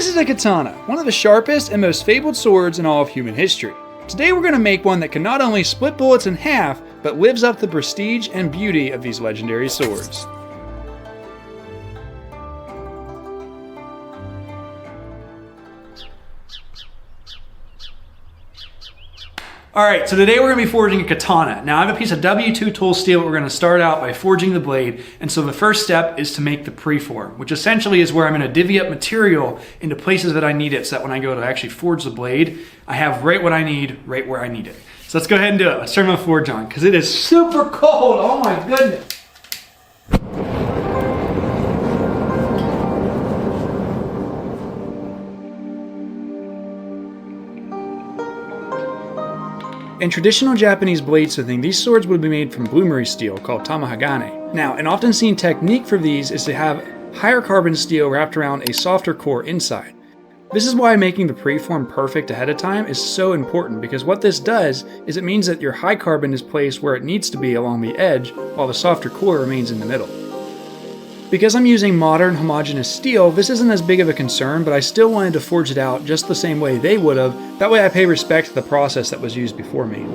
This is a katana, one of the sharpest and most fabled swords in all of human history. Today we're going to make one that can not only split bullets in half, but lives up to the prestige and beauty of these legendary swords. Alright, so today we're going to be forging a katana. Now I have a piece of W2 tool steel. We're going to start out by forging the blade, and so the first step is to make the preform, which essentially is where I'm going to divvy up material into places that I need it, so that when I go to actually forge the blade, I have right what I need, right where I need it. So let's go ahead and do it. Let's turn my forge on, because it is super cold. Oh my goodness. In traditional Japanese bladesmithing, these swords would be made from bloomery steel called tamahagane. Now, an often seen technique for these is to have higher carbon steel wrapped around a softer core inside. This is why making the preform perfect ahead of time is so important, because what this does is it means that your high carbon is placed where it needs to be along the edge, while the softer core remains in the middle. Because I'm using modern homogeneous steel, this isn't as big of a concern, but I still wanted to forge it out just the same way they would have. That way I pay respect to the process that was used before me.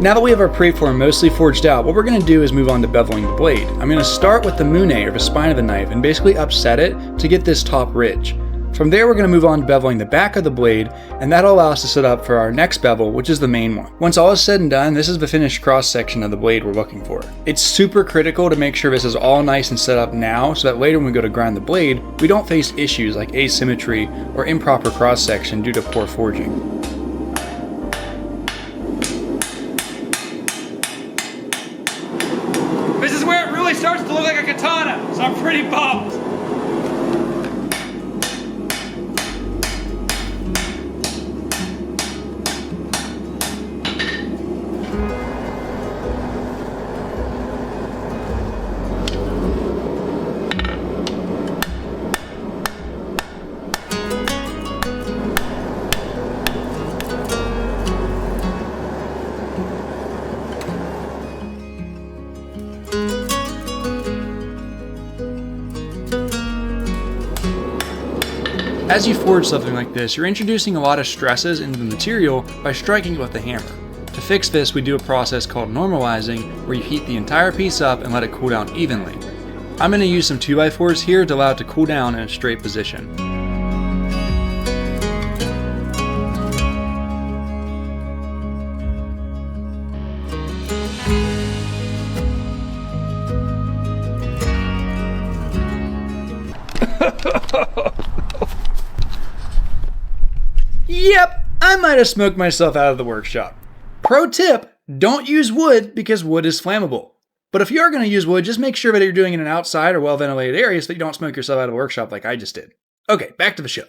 Now that we have our preform mostly forged out, what we're going to do is move on to beveling the blade. I'm going to start with the mune, or the spine of the knife, and basically upset it to get this top ridge. From there we're going to move on to beveling the back of the blade, and that'll allow us to set up for our next bevel, which is the main one. Once all is said and done, this is the finished cross section of the blade we're looking for. It's super critical to make sure this is all nice and set up now, so that later when we go to grind the blade, we don't face issues like asymmetry or improper cross section due to poor forging. This is where it really starts to look like a katana, so I'm pretty pumped. As you forge something like this, you're introducing a lot of stresses into the material by striking it with a hammer. To fix this, we do a process called normalizing, where you heat the entire piece up and let it cool down evenly. I'm going to use some 2x4s here to allow it to cool down in a straight position. Yep, I might have smoked myself out of the workshop. Pro tip, don't use wood because wood is flammable. But if you are going to use wood, just make sure that you're doing it in an outside or well-ventilated area so that you don't smoke yourself out of the workshop like I just did. Okay, back to the show.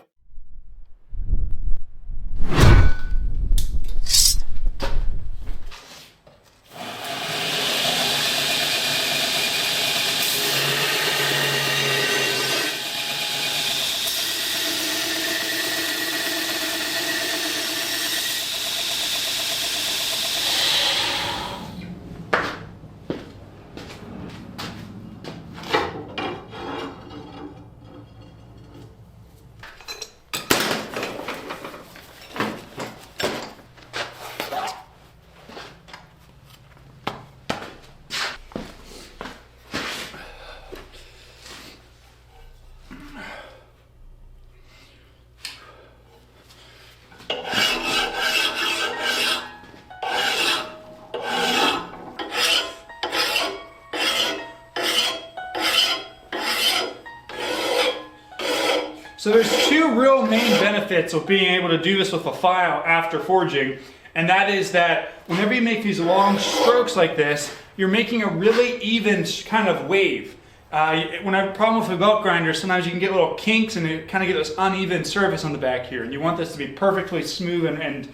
So there's two real main benefits of being able to do this with a file after forging, and that is that whenever you make these long strokes like this, you're making a really even kind of wave. When I have a problem with a belt grinder, sometimes you can get little kinks and you kind of get this uneven surface on the back here, and you want this to be perfectly smooth and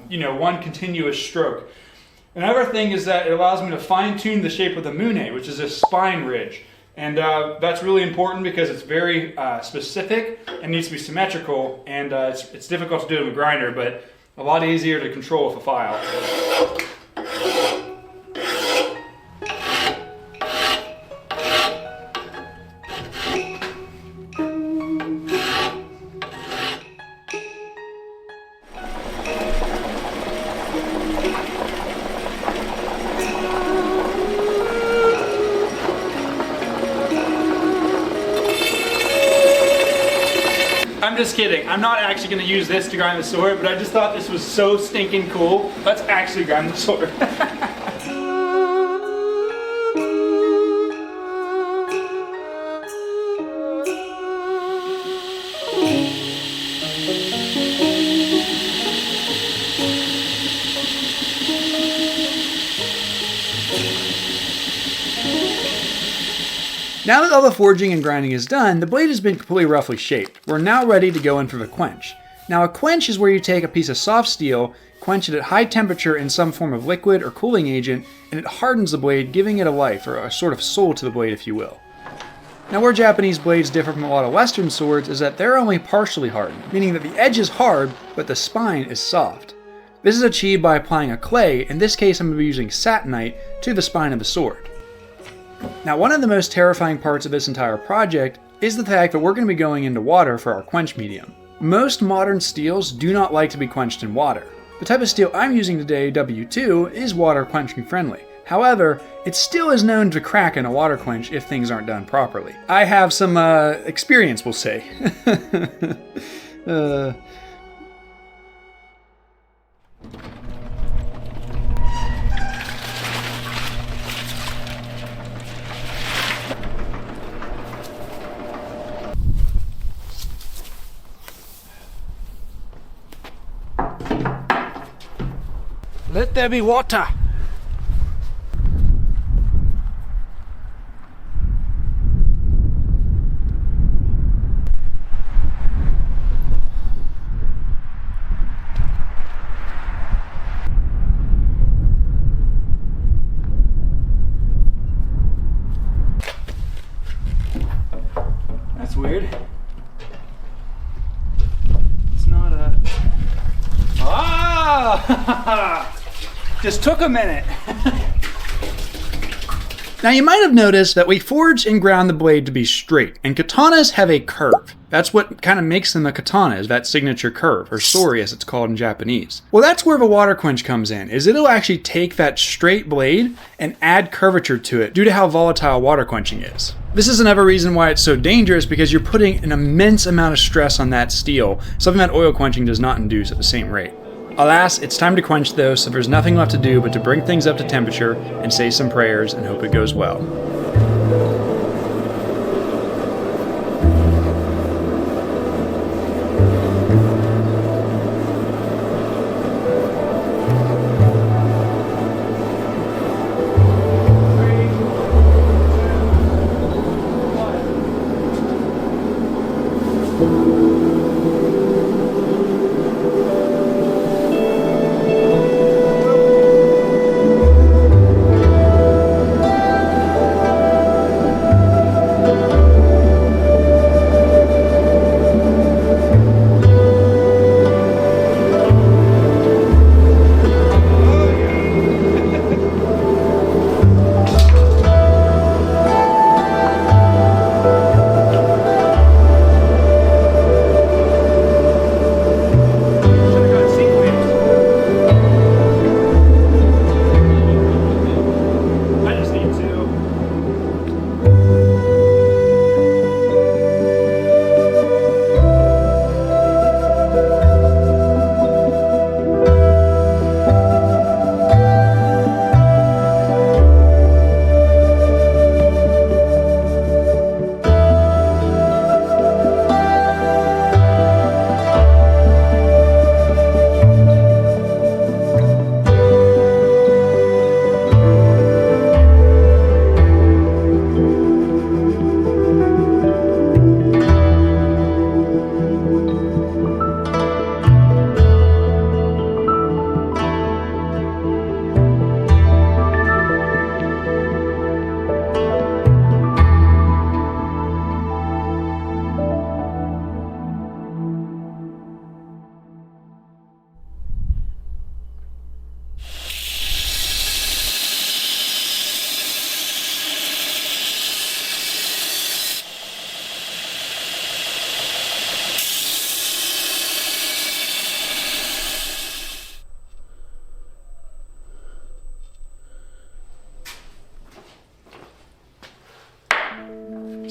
you know, one continuous stroke. Another thing is that it allows me to fine-tune the shape of the mune, which is a spine ridge. And that's really important because it's very specific and needs to be symmetrical, and it's difficult to do with a grinder, but a lot easier to control with a file. I'm just kidding. I'm not actually going to use this to grind the sword, but I just thought this was so stinking cool. Let's actually grind the sword. Now that all the forging and grinding is done, the blade has been completely roughly shaped. We're now ready to go in for the quench. Now a quench is where you take a piece of soft steel, quench it at high temperature in some form of liquid or cooling agent, and it hardens the blade, giving it a life, or a sort of soul to the blade if you will. Now where Japanese blades differ from a lot of Western swords is that they're only partially hardened, meaning that the edge is hard, but the spine is soft. This is achieved by applying a clay, in this case I'm going to be using satinite, to the spine of the sword. Now one of the most terrifying parts of this entire project is the fact that we're going to be going into water for our quench medium. Most modern steels do not like to be quenched in water. The type of steel I'm using today, W2, is water quenching friendly. However, it still is known to crack in a water quench if things aren't done properly. I have some experience, we'll say. Let there be water. That's weird. It's not a... Ah! Just took a minute. Now you might have noticed that we forged and ground the blade to be straight, and katanas have a curve. That's what kind of makes them a katana, is that signature curve, or sori as it's called in Japanese. Well, that's where the water quench comes in, is it'll actually take that straight blade and add curvature to it due to how volatile water quenching is. This is another reason why it's so dangerous, because you're putting an immense amount of stress on that steel, something that oil quenching does not induce at the same rate. Alas, it's time to quench though, so there's nothing left to do but to bring things up to temperature and say some prayers and hope it goes well.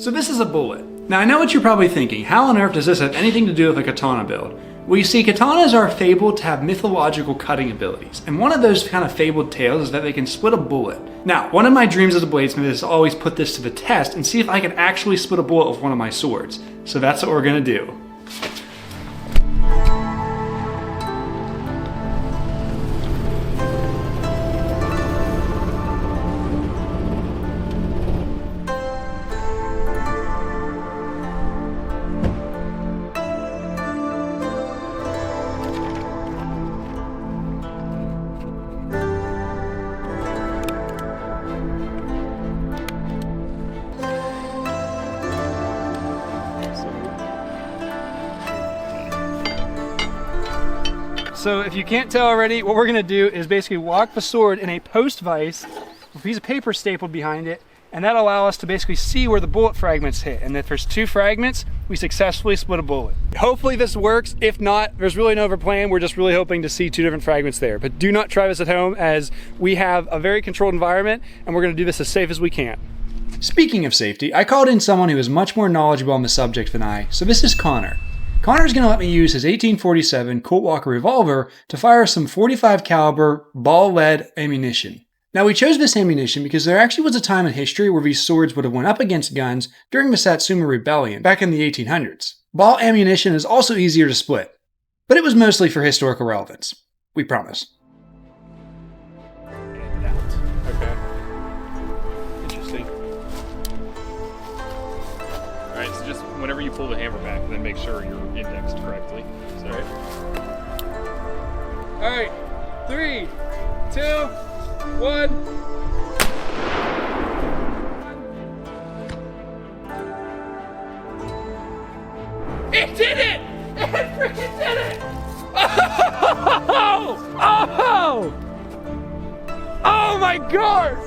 So this is a bullet. Now I know what you're probably thinking, how on earth does this have anything to do with a katana build? Well, you see, katanas are fabled to have mythological cutting abilities, and one of those kind of fabled tales is that they can split a bullet. Now, one of my dreams as a bladesmith is to always put this to the test and see if I can actually split a bullet with one of my swords. So that's what we're gonna do. So if you can't tell already, what we're gonna do is basically lock the sword in a post vise with a piece of paper stapled behind it, and that'll allow us to basically see where the bullet fragments hit. And if there's 2 fragments, we successfully split a bullet. Hopefully this works. If not, there's really no other plan. We're just really hoping to see 2 different fragments there. But do not try this at home, as we have a very controlled environment and we're gonna do this as safe as we can. Speaking of safety, I called in someone who is much more knowledgeable on the subject than I, so this is Connor. Connor's going to let me use his 1847 Colt Walker revolver to fire some .45 caliber ball lead ammunition. Now we chose this ammunition because there actually was a time in history where these swords would have went up against guns during the Satsuma Rebellion back in the 1800s. Ball ammunition is also easier to split, but it was mostly for historical relevance. We promise. Okay. Interesting. Alright, so just whenever you pull the hammer back, then make sure you're indexed correctly. So. Alright, 3, 2, 1. It did it! It freaking did it! Oh! Oh! Oh my God!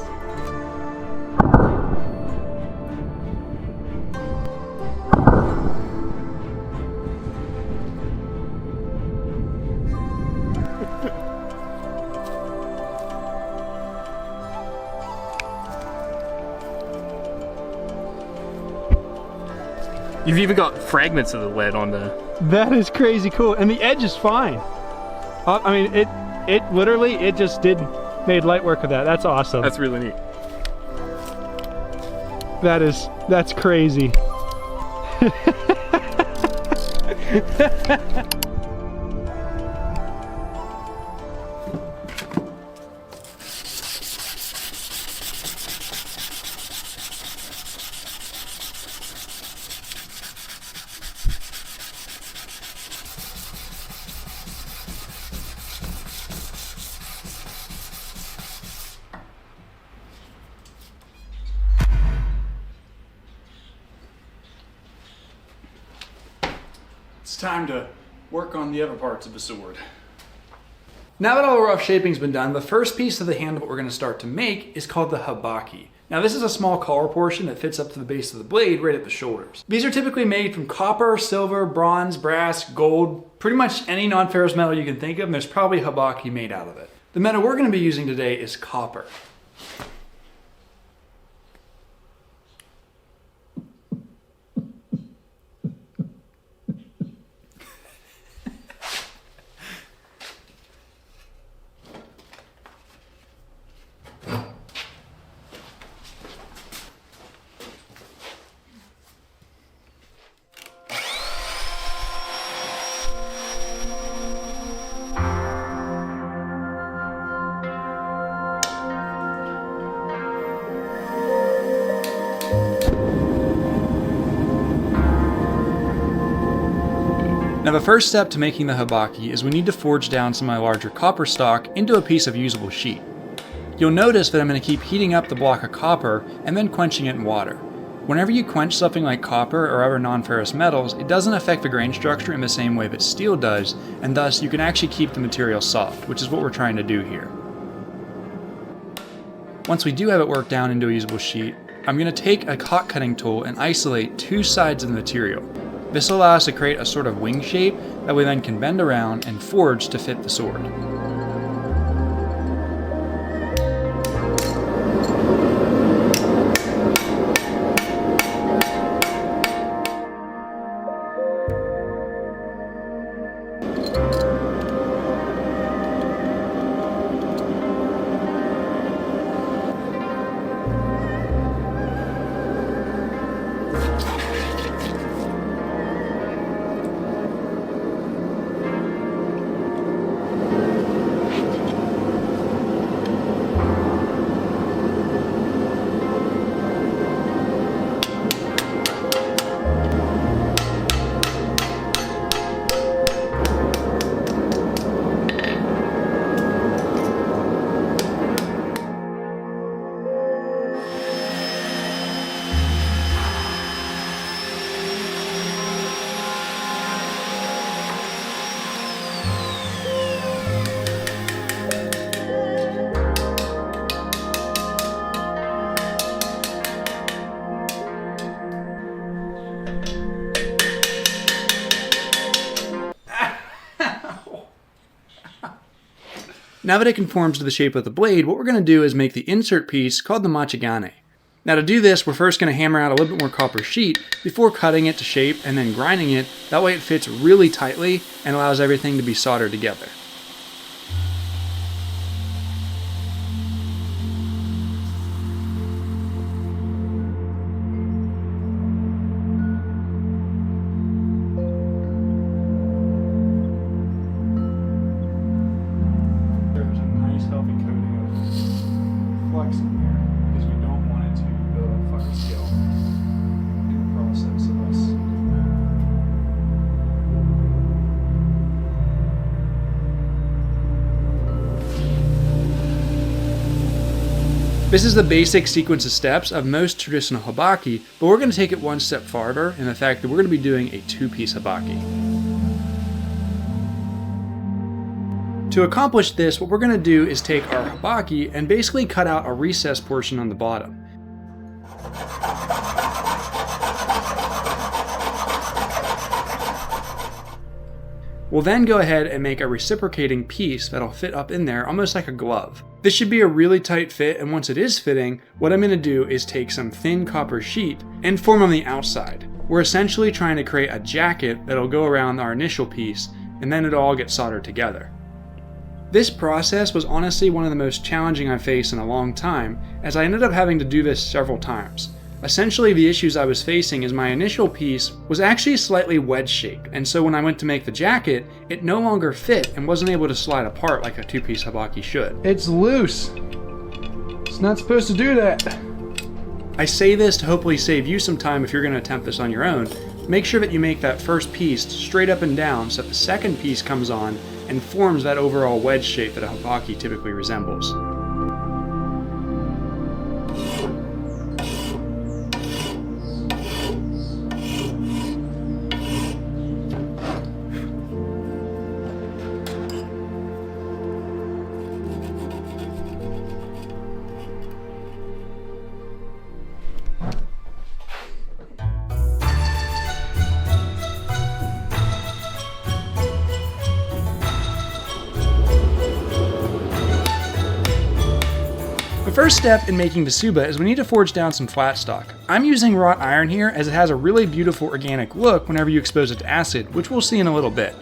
You've even got fragments of the lead on the... That is crazy cool, and the edge is fine. I mean, it literally, it just made light work of that. That's awesome. That's really neat. That's crazy. It's time to work on the other parts of the sword. Now that all the rough shaping's been done, the first piece of the handle we're going to start to make is called the habaki. Now this is a small collar portion that fits up to the base of the blade right at the shoulders. These are typically made from copper, silver, bronze, brass, gold, pretty much any non-ferrous metal you can think of, and there's probably habaki made out of it. The metal we're going to be using today is copper. Now the first step to making the habaki is we need to forge down some of my larger copper stock into a piece of usable sheet. You'll notice that I'm going to keep heating up the block of copper and then quenching it in water. Whenever you quench something like copper or other non-ferrous metals, it doesn't affect the grain structure in the same way that steel does, and thus you can actually keep the material soft, which is what we're trying to do here. Once we do have it worked down into a usable sheet, I'm going to take a hot cutting tool and isolate 2 sides of the material. This will allow us to create a sort of wing shape that we then can bend around and forge to fit the sword. Now that it conforms to the shape of the blade, what we're going to do is make the insert piece called the machigane. Now to do this, we're first going to hammer out a little bit more copper sheet before cutting it to shape and then grinding it. That way it fits really tightly and allows everything to be soldered together. There's a nice healthy coating of flux in here because we don't want it to build up fire scale in the process of us. This is the basic sequence of steps of most traditional habaki, but we're going to take it one step farther in the fact that we're going to be doing a two-piece habaki. To accomplish this, what we're going to do is take our habaki and basically cut out a recessed portion on the bottom. We'll then go ahead and make a reciprocating piece that'll fit up in there almost like a glove. This should be a really tight fit, and once it is fitting, what I'm going to do is take some thin copper sheet and form on the outside. We're essentially trying to create a jacket that'll go around our initial piece, and then it'll all get soldered together. This process was honestly one of the most challenging I've faced in a long time, as I ended up having to do this several times. Essentially, the issues I was facing is my initial piece was actually slightly wedge-shaped, and so when I went to make the jacket, it no longer fit and wasn't able to slide apart like a two-piece habaki should. It's loose. It's not supposed to do that. I say this to hopefully save you some time if you're going to attempt this on your own. Make sure that you make that first piece straight up and down so that the second piece comes on and forms that overall wedge shape that a habaki typically resembles. The first step in making the tsuba is we need to forge down some flat stock. I'm using wrought iron here as it has a really beautiful organic look whenever you expose it to acid, which we'll see in a little bit.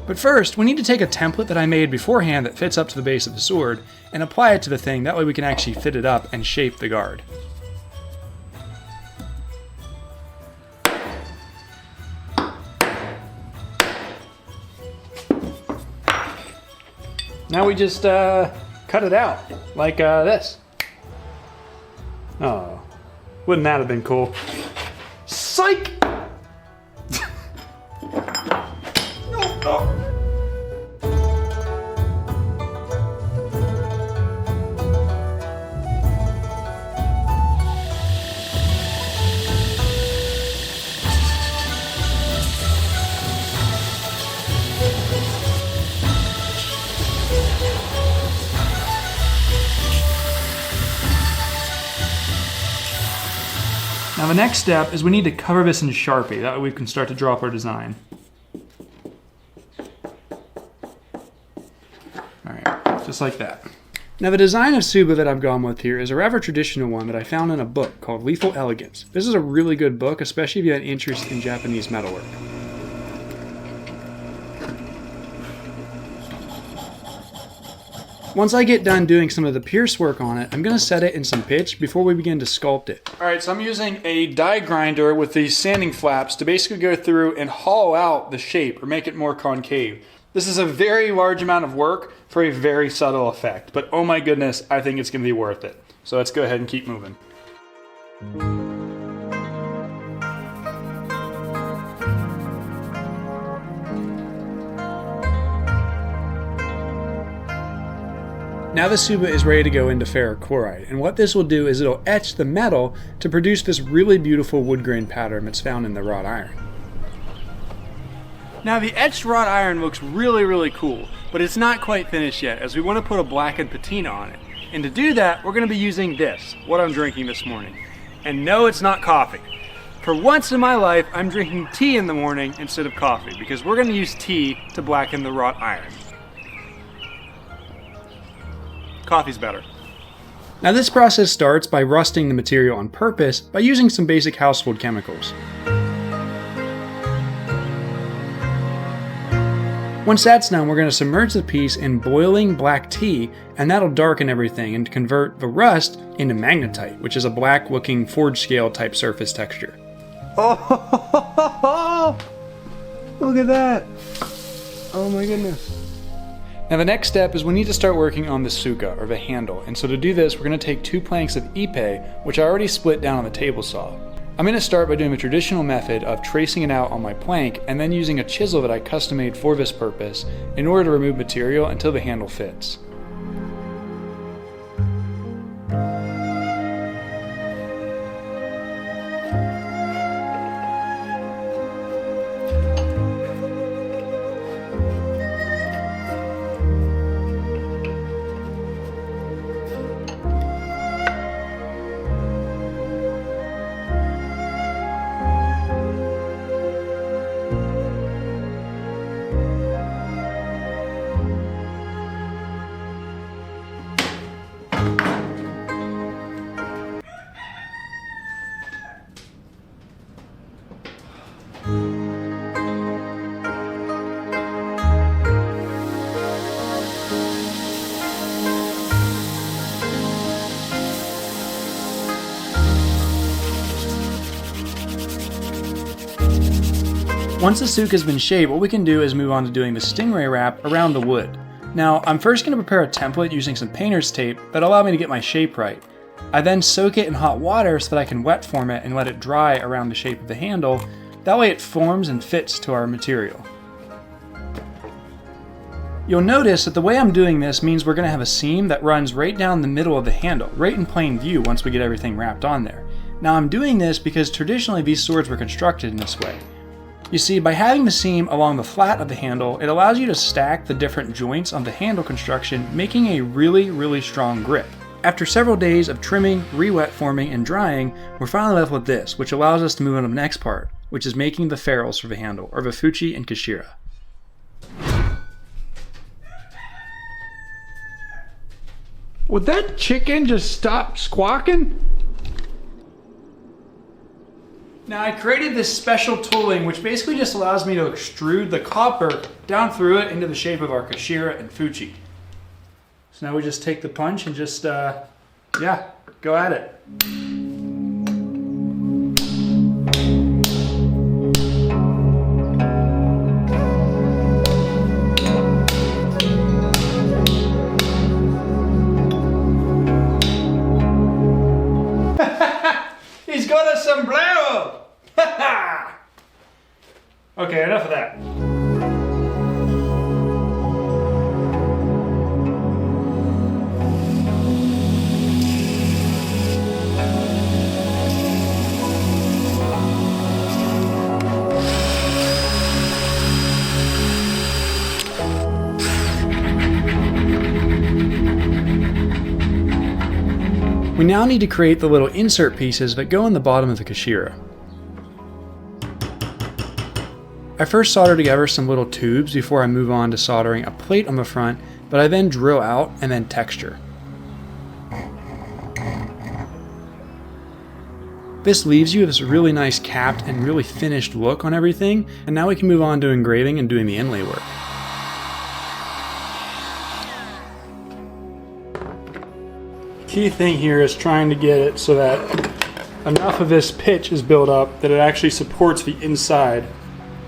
But first, we need to take a template that I made beforehand that fits up to the base of the sword and apply it to the thing, that way we can actually fit it up and shape the guard. Now we just cut it out, like this. Oh, wouldn't that have been cool? Psych! No. Now the next step is we need to cover this in Sharpie, that way we can start to draw up our design. Alright, just like that. Now the design of tsuba that I've gone with here is a rather traditional one that I found in a book called Lethal Elegance. This is a really good book, especially if you had interest in Japanese metalwork. Once I get done doing some of the pierce work on it, I'm going to set it in some pitch before we begin to sculpt it. Alright, so I'm using a die grinder with these sanding flaps to basically go through and hollow out the shape or make it more concave. This is a very large amount of work for a very subtle effect, but oh my goodness, I think it's going to be worth it. So let's go ahead and keep moving. Now the tsuba is ready to go into ferrochloride, and what this will do is it'll etch the metal to produce this really beautiful wood grain pattern that's found in the wrought iron. Now the etched wrought iron looks really cool, but it's not quite finished yet, as we want to put a blackened patina on it. And to do that, we're going to be using this, what I'm drinking this morning. And no, it's not coffee. For once in my life, I'm drinking tea in the morning instead of coffee, because we're going to use tea to blacken the wrought iron. coffee's better. Now this process starts by rusting the material on purpose by using some basic household chemicals. Once that's done, we're going to submerge the piece in boiling black tea, and that'll darken everything and convert the rust into magnetite, which is a black looking forge scale type surface texture. Oh, look at that. Oh my goodness. Now the next step is we need to start working on the tsuba, or the handle, and so to do this we're going to take 2 planks of ipe, which I already split down on the table saw. I'm going to start by doing the traditional method of tracing it out on my plank and then using a chisel that I custom made for this purpose in order to remove material until the handle fits. Once the tsuba has been shaped, what we can do is move on to doing the stingray wrap around the wood. Now, I'm first going to prepare a template using some painter's tape that allow me to get my shape right. I then soak it in hot water so that I can wet form it and let it dry around the shape of the handle. That way it forms and fits to our material. You'll notice that the way I'm doing this means we're going to have a seam that runs right down the middle of the handle, right in plain view once we get everything wrapped on there. Now I'm doing this because traditionally these swords were constructed in this way. You see, by having the seam along the flat of the handle, it allows you to stack the different joints on the handle construction, making a really strong grip. After several days of trimming, re-wet forming, and drying, we're finally left with this, which allows us to move on to the next part, which is making the ferrules for the handle, or the fuchi and kashira. Would that chicken just stop squawking? Now I created this special tooling which basically just allows me to extrude the copper down through it into the shape of our kashira and fuchi. So now we just take the punch and just, go at it. He's got a sombrero! Okay, enough of that. We now need to create the little insert pieces that go in the bottom of the kashira. I first solder together some little tubes before I move on to soldering a plate on the front, but I then drill out and then texture. This leaves you with this really nice capped and really finished look on everything, and now we can move on to engraving and doing the inlay work. Key thing here is trying to get it so that enough of this pitch is built up that it actually supports the inside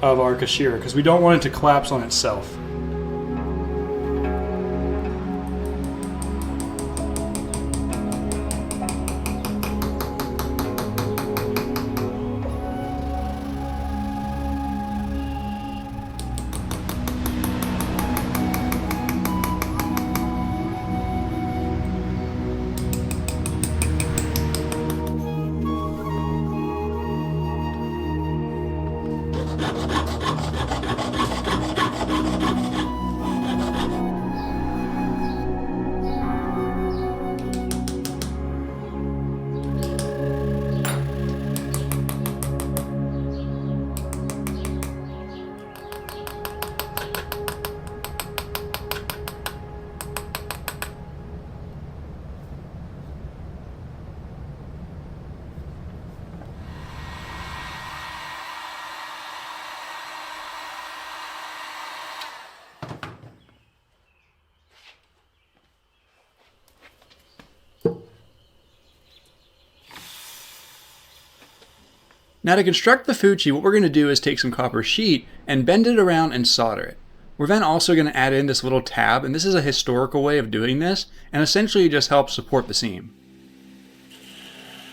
of our kashira, because we don't want it to collapse on itself. Now to construct the fuchi, what we're going to do is take some copper sheet and bend it around and solder it. We're then also going to add in this little tab, and this is a historical way of doing this, and essentially it just helps support the seam.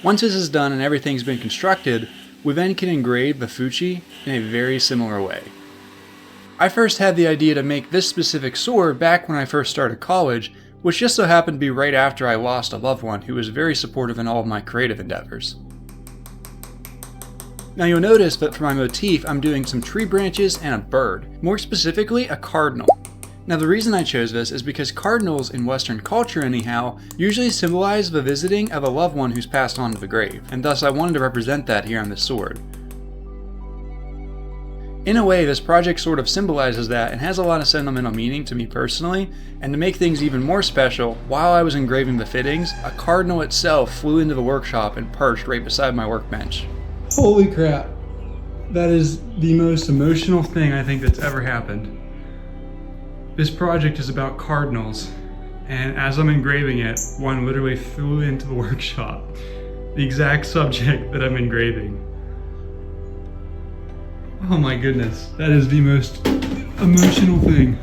Once this is done and everything's been constructed, we then can engrave the fuchi in a very similar way. I first had the idea to make this specific sword back when I first started college, which just so happened to be right after I lost a loved one who was very supportive in all of my creative endeavors. Now you'll notice that for my motif, I'm doing some tree branches and a bird, more specifically a cardinal. Now the reason I chose this is because cardinals in Western culture anyhow, usually symbolize the visiting of a loved one who's passed on to the grave, and thus I wanted to represent that here on this sword. In a way, this project sort of symbolizes that and has a lot of sentimental meaning to me personally, and to make things even more special, while I was engraving the fittings, a cardinal itself flew into the workshop and perched right beside my workbench. Holy crap. That is the most emotional thing I think that's ever happened. This project is about cardinals, and as I'm engraving it, one literally flew into the workshop. The exact subject that I'm engraving. Oh my goodness, that is the most emotional thing.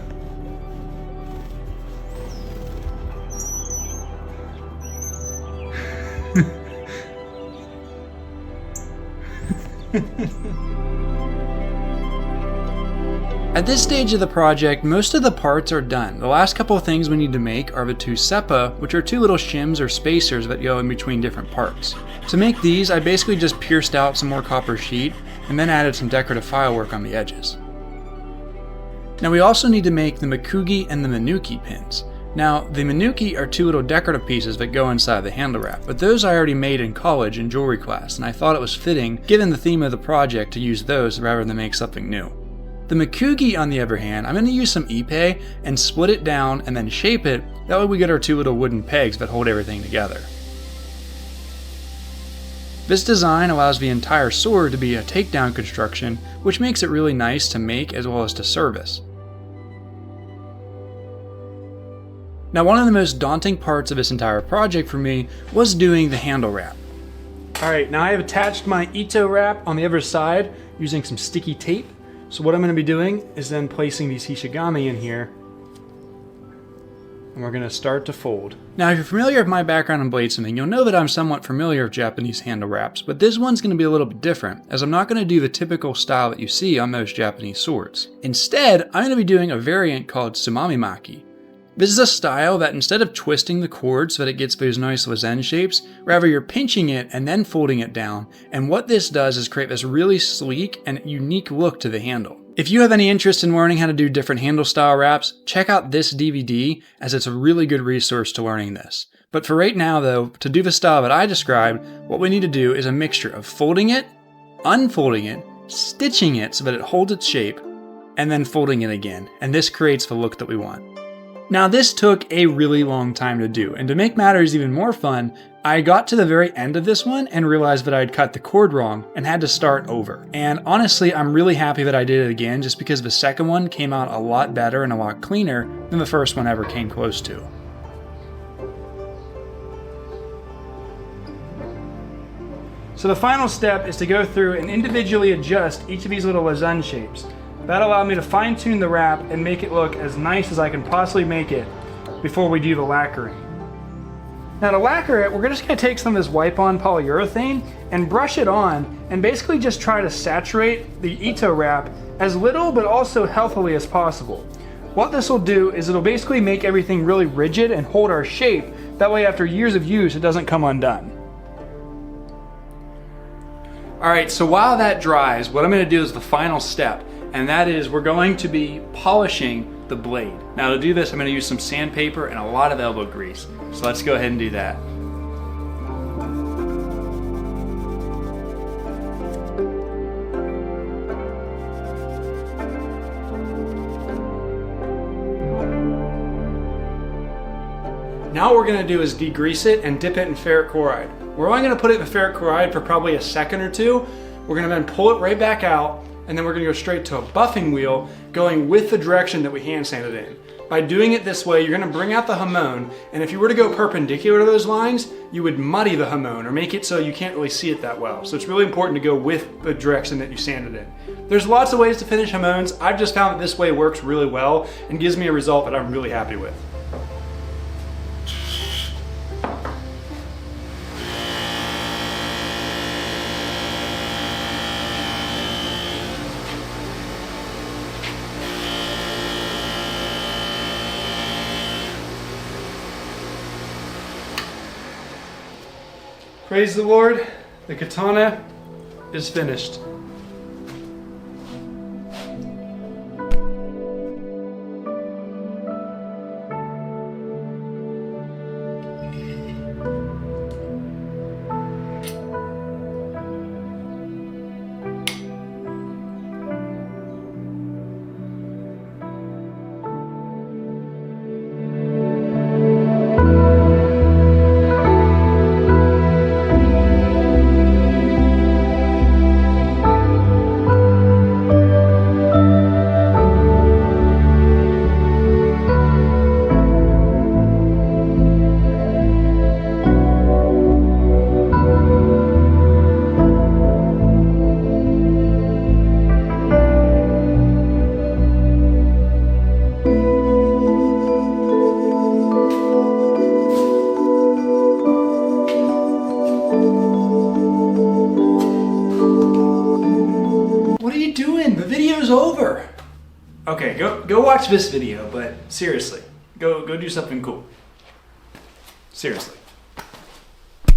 At this stage of the project, most of the parts are done. The last couple of things we need to make are the two tsuba, which are two little shims or spacers that go in between different parts. To make these, I basically just pierced out some more copper sheet and then added some decorative filework on the edges. Now we also need to make the mikugi and the minuki pins. Now, the minuki are two little decorative pieces that go inside the handle wrap, but those I already made in college in jewelry class, and I thought it was fitting, given the theme of the project, to use those rather than make something new. The mikugi, on the other hand, I'm going to use some ipe and split it down and then shape it, that way we get our two little wooden pegs that hold everything together. This design allows the entire sword to be a takedown construction, which makes it really nice to make as well as to service. Now, one of the most daunting parts of this entire project for me was doing the handle wrap. Alright, now I have attached my Ito wrap on the other side using some sticky tape. So what I'm going to be doing is then placing these hishigami in here, and we're going to start to fold. Now, if you're familiar with my background in bladesmithing, you'll know that I'm somewhat familiar with Japanese handle wraps, but this one's going to be a little bit different, as I'm not going to do the typical style that you see on most Japanese swords. Instead, I'm going to be doing a variant called tsumamimaki. This is a style that instead of twisting the cord so that it gets those nice lozen shapes, rather you're pinching it and then folding it down, and what this does is create this really sleek and unique look to the handle. If you have any interest in learning how to do different handle style wraps, check out this DVD, as it's a really good resource to learning this. But for right now though, to do the style that I described, what we need to do is a mixture of folding it, unfolding it, stitching it so that it holds its shape, and then folding it again, and this creates the look that we want. Now this took a really long time to do, and to make matters even more fun, I got to the very end of this one and realized that I'd cut the cord wrong and had to start over. And honestly, I'm really happy that I did it again, just because the second one came out a lot better and a lot cleaner than the first one ever came close to. So the final step is to go through and individually adjust each of these little lozen shapes. That allowed me to fine tune the wrap and make it look as nice as I can possibly make it before we do the lacquering. Now to lacquer it, we're just going to take some of this wipe-on polyurethane and brush it on and basically just try to saturate the Ito wrap as little but also healthily as possible. What this will do is it'll basically make everything really rigid and hold our shape, that way after years of use it doesn't come undone. Alright, so while that dries, what I'm going to do is the final step, and that is we're going to be polishing the blade. Now to do this, I'm going to use some sandpaper and a lot of elbow grease. So let's go ahead and do that. Now what we're going to do is degrease it and dip it in ferric chloride. We're only going to put it in ferric chloride for probably a second or two. We're going to then pull it right back out, and then we're going to go straight to a buffing wheel going with the direction that we hand sanded in. By doing it this way, you're going to bring out the hamon, and if you were to go perpendicular to those lines, you would muddy the hamon or make it so you can't really see it that well. So it's really important to go with the direction that you sand it in. There's lots of ways to finish hamons. I've just found that this way works really well and gives me a result that I'm really happy with. Praise the Lord, the katana is finished. What are you doing? The video's over. Okay, go watch this video, but seriously, go do something cool. Seriously.